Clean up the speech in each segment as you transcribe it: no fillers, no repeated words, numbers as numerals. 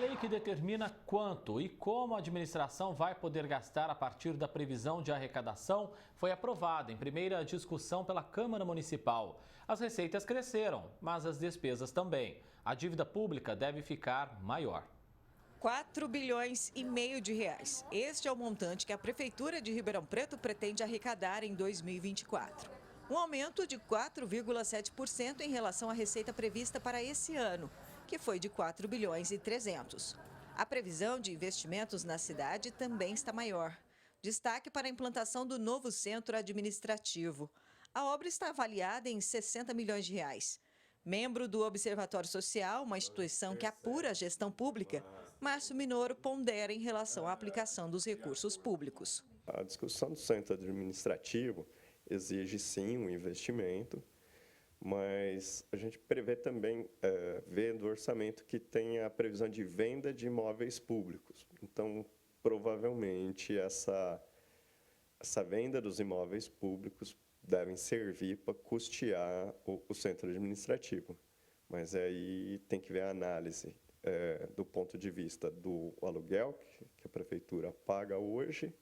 lei que determina quanto e como a administração vai poder gastar a partir da previsão de arrecadação foi aprovada em primeira discussão pela Câmara Municipal. As receitas cresceram, mas as despesas também. A dívida pública deve ficar maior. 4 bilhões e meio de reais. Este é o montante que a Prefeitura de Ribeirão Preto pretende arrecadar em 2024. Um aumento de 4,7% em relação à receita prevista para esse ano, que foi de 4 bilhões e 300. A previsão de investimentos na cidade também está maior. Destaque para a implantação do novo centro administrativo. A obra está avaliada em 60 milhões de reais. Membro do Observatório Social, uma instituição que apura a gestão pública, Márcio Minoro pondera em relação à aplicação dos recursos públicos. A discussão do centro administrativo exige sim um investimento, mas a gente prevê também, vendo o orçamento, que tem a previsão de venda de imóveis públicos. Então, provavelmente, essa venda dos imóveis públicos devem servir para custear o centro administrativo. Mas aí tem que ver a análise do ponto de vista do aluguel que a prefeitura paga hoje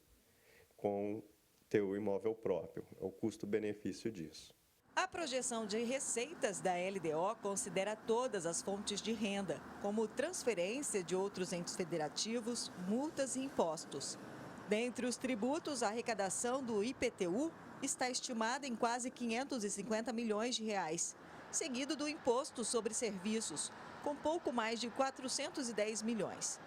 com ter o imóvel próprio, o custo-benefício disso. A projeção de receitas da LDO considera todas as fontes de renda, como transferência de outros entes federativos, multas e impostos. Dentre os tributos, a arrecadação do IPTU está estimada em quase 550 milhões de reais, seguido do Imposto sobre Serviços, com pouco mais de 410 milhões.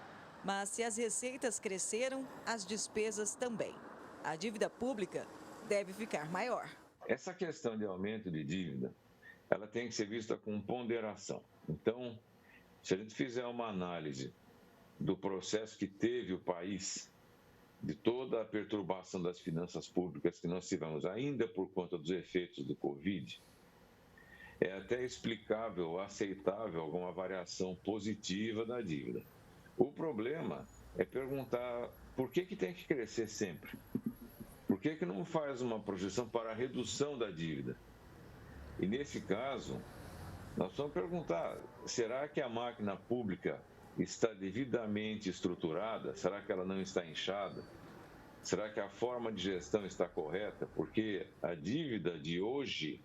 Mas se as receitas cresceram, as despesas também. A dívida pública deve ficar maior. Essa questão de aumento de dívida, ela tem que ser vista com ponderação. Então, se a gente fizer uma análise do processo que teve o país, de toda a perturbação das finanças públicas que nós tivemos ainda por conta dos efeitos do Covid, é até explicável, aceitável alguma variação positiva da dívida. O problema é perguntar por que tem que crescer sempre? Por que não faz uma projeção para a redução da dívida? E nesse caso, nós vamos perguntar, será que a máquina pública está devidamente estruturada? Será que ela não está inchada? Será que a forma de gestão está correta? Porque a dívida de hoje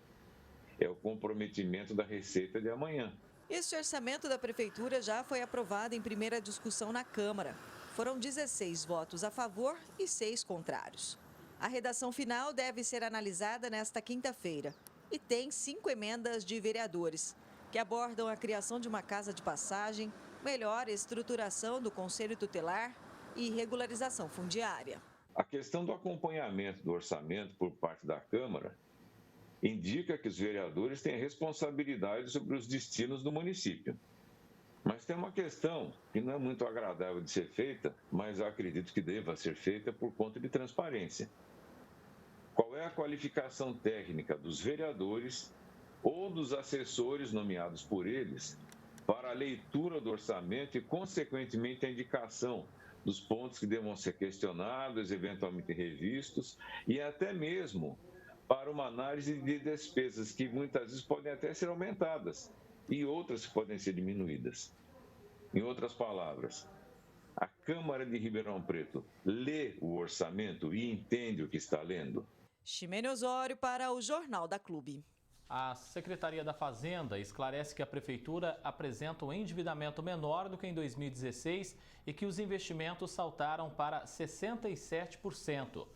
é o comprometimento da receita de amanhã. Este orçamento da Prefeitura já foi aprovado em primeira discussão na Câmara. Foram 16 votos a favor e 6 contrários. A redação final deve ser analisada nesta quinta-feira e tem 5 emendas de vereadores, que abordam a criação de uma casa de passagem, melhor estruturação do Conselho Tutelar e regularização fundiária. A questão do acompanhamento do orçamento por parte da Câmara indica que os vereadores têm responsabilidade sobre os destinos do município. Mas tem uma questão que não é muito agradável de ser feita, mas eu acredito que deva ser feita por conta de transparência. Qual é a qualificação técnica dos vereadores ou dos assessores nomeados por eles para a leitura do orçamento e, consequentemente, a indicação dos pontos que devam ser questionados, eventualmente revistos, e até mesmo para uma análise de despesas que muitas vezes podem até ser aumentadas e outras que podem ser diminuídas. Em outras palavras, a Câmara de Ribeirão Preto lê o orçamento e entende o que está lendo? Ximene Osório para o Jornal da Clube. A Secretaria da Fazenda esclarece que a Prefeitura apresenta um endividamento menor do que em 2016 e que os investimentos saltaram para 67%.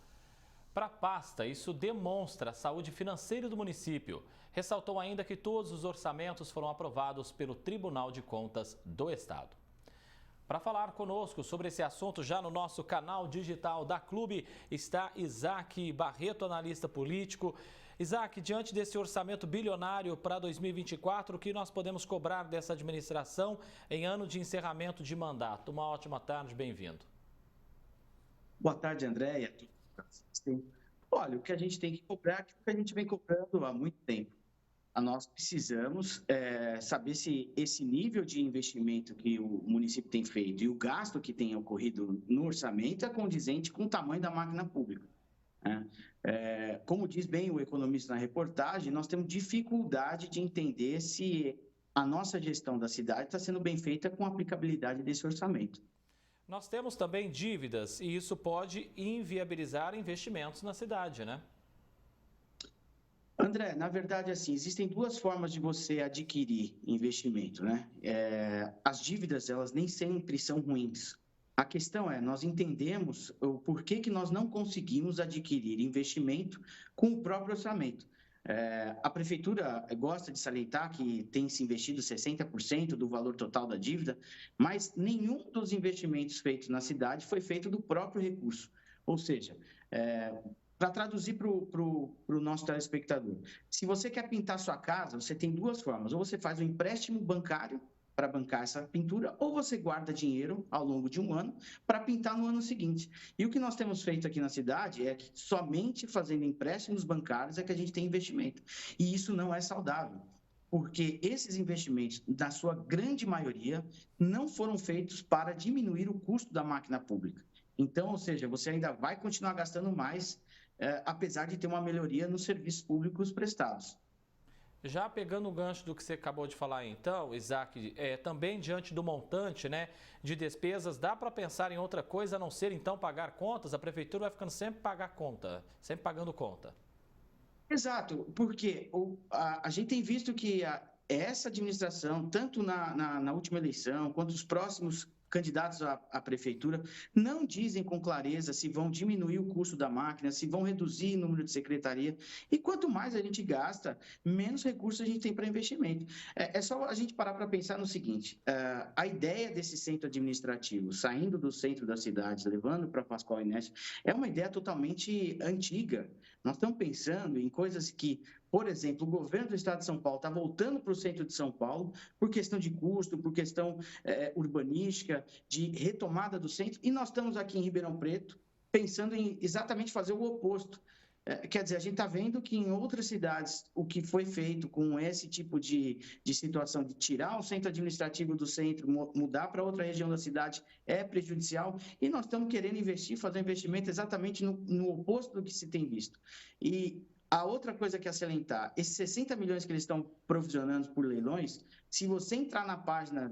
Para a pasta, isso demonstra a saúde financeira do município. Ressaltou ainda que todos os orçamentos foram aprovados pelo Tribunal de Contas do Estado. Para falar conosco sobre esse assunto, já no nosso canal digital da Clube, está Isaac Barreto, analista político. Isaac, diante desse orçamento bilionário para 2024, o que nós podemos cobrar dessa administração em ano de encerramento de mandato? Uma ótima tarde, bem-vindo. Boa tarde, Andréia. Olha, o que a gente tem que cobrar é o que a gente vem cobrando há muito tempo. Nós precisamos saber se esse nível de investimento que o município tem feito e o gasto que tem ocorrido no orçamento é condizente com o tamanho da máquina pública. Como diz bem o economista na reportagem, nós temos dificuldade de entender se a nossa gestão da cidade está sendo bem feita com a aplicabilidade desse orçamento. Nós temos também dívidas e isso pode inviabilizar investimentos na cidade, né? André, na verdade, assim, existem duas formas de você adquirir investimento, né? As dívidas, elas nem sempre são ruins. A questão é, nós entendemos o porquê que nós não conseguimos adquirir investimento com o próprio orçamento. A prefeitura gosta de salientar que tem se investido 60% do valor total da dívida, mas nenhum dos investimentos feitos na cidade foi feito do próprio recurso. Ou seja, para traduzir para o nosso telespectador, se você quer pintar sua casa, você tem duas formas. Ou você faz um empréstimo bancário para bancar essa pintura, ou você guarda dinheiro ao longo de um ano para pintar no ano seguinte. E o que nós temos feito aqui na cidade é que somente fazendo empréstimos bancários é que a gente tem investimento. E isso não é saudável, porque esses investimentos, na sua grande maioria, não foram feitos para diminuir o custo da máquina pública. Então, ou seja, você ainda vai continuar gastando mais, apesar de ter uma melhoria nos serviços públicos prestados. Já pegando o gancho do que você acabou de falar então, Isaac, também diante do montante, né, de despesas, dá para pensar em outra coisa a não ser então pagar contas? A prefeitura vai ficando sempre sempre pagando conta. Exato, porque a gente tem visto que essa administração, tanto na última eleição, quanto os próximos candidatos à prefeitura, não dizem com clareza se vão diminuir o custo da máquina, se vão reduzir o número de secretaria. E quanto mais a gente gasta, menos recursos a gente tem para investimento. É só a gente parar para pensar no seguinte, a ideia desse centro administrativo, saindo do centro da cidade, levando para Pascoal Inés, é uma ideia totalmente antiga. Nós estamos pensando em coisas que, por exemplo, o governo do estado de São Paulo está voltando para o centro de São Paulo por questão de custo, por questão urbanística, de retomada do centro, e nós estamos aqui em Ribeirão Preto pensando em exatamente fazer o oposto. Quer dizer, a gente está vendo que em outras cidades o que foi feito com esse tipo de situação de tirar o centro administrativo do centro, mudar para outra região da cidade é prejudicial, e nós estamos querendo investir, fazer um investimento exatamente no oposto do que se tem visto. E a outra coisa que é salientar, esses 60 milhões que eles estão provisionando por leilões, se você entrar na página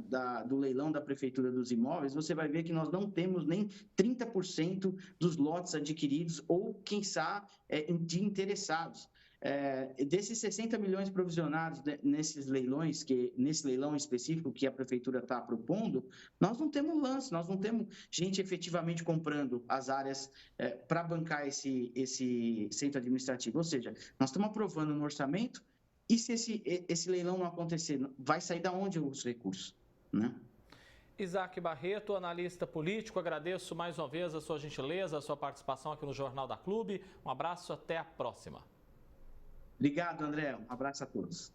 do leilão da Prefeitura dos Imóveis, você vai ver que nós não temos nem 30% dos lotes adquiridos ou, quem sabe, de interessados. Desses 60 milhões provisionados nesses leilões, nesse leilão específico que a Prefeitura está propondo, nós não temos lance, nós não temos gente efetivamente comprando as áreas para bancar esse centro administrativo. Ou seja, nós estamos aprovando no orçamento, e se esse leilão não acontecer, vai sair da onde os recursos, né? Isaac Barreto, analista político, agradeço mais uma vez a sua gentileza, a sua participação aqui no Jornal da Clube. Um abraço, até a próxima. Obrigado, André. Um abraço a todos.